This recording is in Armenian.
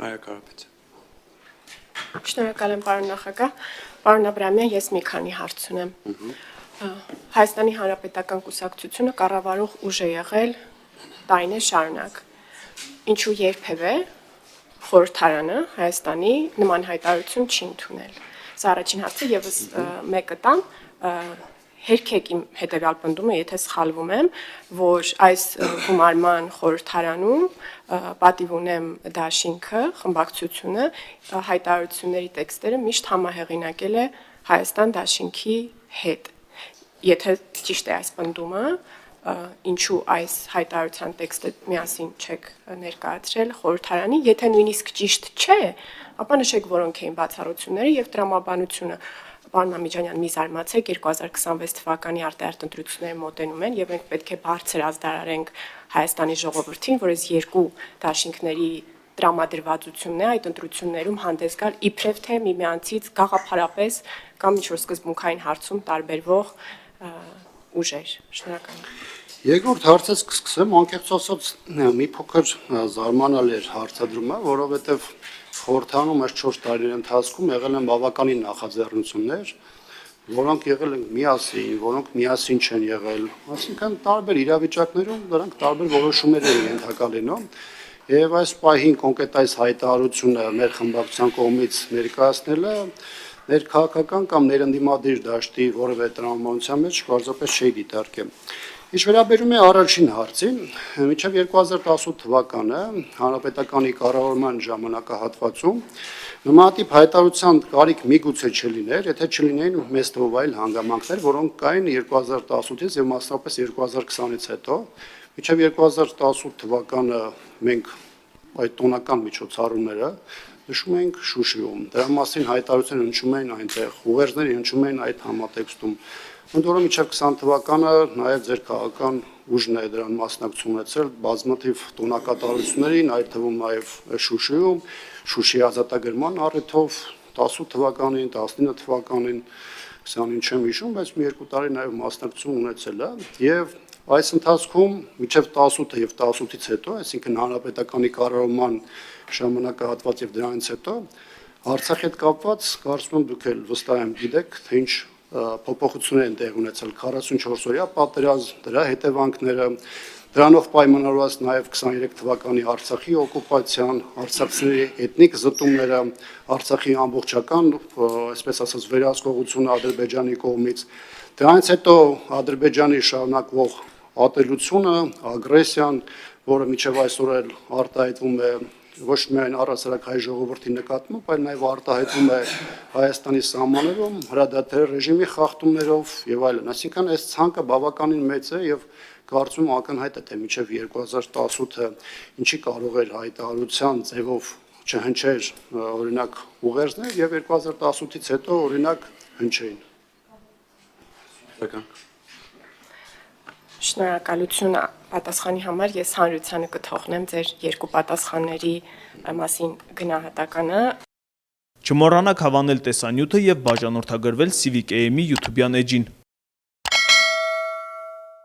Այո, Կարապետյան։ Շնորհակալ եմ, պարոն նախագահ։ Պարոն Աբրամյան, ես մի քանի հարց ունեմ։ Հայաստանի Հանրապետական կուսակցությունը կառավարող ուժ է եղել տարիներ շարունակ։ Ինչու երբևէ խորհրդարանը Հայաստանի նման հայտարարություն չի ընդունել։ Սա առաջին հարցը, եւս մեկը տամ, հերքեք իմ հետեւյալ պնդումը, եթե սխալվում եմ, որ այս գումարման խորհրդարանում պատիվ ունեմ դաշինքը, խմբակցությունը հայտարարությունների տեքստերը միշտ համահեղինակել է Հայաստան դաշինքի հետ։ Եթե ճիշտ է այս պնդումը, ինչու այս հայտարարության տեքստը միասին չեք ներկայացրել խորհրդարանին, եթե նույնիսկ ճիշտ չէ, ապա նշեք որոնք էին բացառությունները եւ տրամաբանությունը։ Պարոն Մամիջանյան, մի զարմացեք, 2026 թվականի արտահերթ ընտրությունները մոտենում են եւ մենք պետք է բարձր ազդարարենք Հայաստանի ժողովրդին, որ այս երկու դաշինքների տրամադրվածությունն է այդ ընտրություններում հանդես գալ իբրև թե միմյանցից գաղափարապես կամ ինչ-որ սկզբունքային հարցում տարբերվող ուժեր։ Շնորհակալ եմ։ Երկրորդ հարցից կսկսեմ, անկեղծ ասած մի փոքր զարմանալ էր հարցադրումը, որովհետեւ խորհրդանում այս 4 տարիների ընթացքում եղել են բավականին նախաձեռնություններ, որոնք եղել են միասին, որոնք միասին չեն եղել, այսինքն տարբեր իրավիճակներում դրանք տարբեր որոշումներ են ենթակալենում, եւ այս պահին կոնկրետ այս հայտարարությունը մեր խմբակցության կողմից ներկայացնելը ներքաղաքական կամ ներընդդիմադիր դաշտի որևէ տրամաբանության մեջ պարզապես չի դիտարկել։ Ինչ վերաբերում է առաջին հարցին, մինչև 2018 թվականը հանրապետականի կառավարման ժամանակահատվածում նմանատիպ հայտարարության կարիք միգուցե չլիներ, եթե չլինեին մեծ թվով այլ հանգամանքներ, որոնք կային 2018-ից եւ մասնավորապես 2020-ից հետո, մինչև 2018 թվականը մենք այդ տոնական միջոցառումները նշում էինք Շուշիում, դրա մասին հայտարարություններ հնչում էին այնտեղ, ուղերձներ հնչում էին այդ համատեքստում։ Ընդ որում մինչև 20 թվականը նաև ձեր քաղաքական ուժն է դրան մասնակցություն ունեցել բազմաթիվ տոնակատարություններին, այդ թվում նաև Շուշիում, Շուշիի ազատագրման առիթով 18 թվականին, 19 թվականին, 20-ին չեմ հիշում, բայց մի երկու տարի նաև մասնակցություն ունեցել է եւ այս ընթացքում մինչև 18-ը եւ 18-ից հետո, այսինքն հանրապետականի կառավարման ժամանակահատված եւ դրանից հետո Արցախի հետ կապված կարծում եմ դուք էլ վստահ եմ գիտեք, թե ինչ փոփոխություններ են տեղ ունեցել 44-օրյա պատերազմ, դրա հետևանքները, դրանով պայմանավորված նաև 23 թվականի Արցախի օկուպացիան, արցախցիների էթնիկ զտումները, Արցախի ամբողջական, այսպես ասած, վերահսկողությունը Ադրբեջանի կողմից, դրանից հետո Ադրբեջանի շարունակվող ատելությունը, ագրեսիան, որը մինչև այսօր էլ արտահայտվում է ոչ միայն առասարակ հայ ժողովրդի նկատմամբ, այլ նաև արտահայտվում է Հայաստանի սահմաններում հրադադարի ռեժիմի խախտումներով եւ այլն։ Այսինքն այս ցանկը բավականին մեծ է եւ կարծում եմ ակնհայտ է թե մինչև 2018-ը ինչի կարող էր հայտարարության ձևով չհնչեր օրինակ ուղերձներ եւ 2018-ից հետո օրինակ հնչեին։ Շնորհակալություն պատասխանի համար, ես հանրությանը կթողնեմ ձեր երկու պատասխանների մասին գնահատականը։ Չմոռանաք հավանել տեսանյութը եւ բաժանորդագրվել Civic AM-ի YouTube-յան էջին։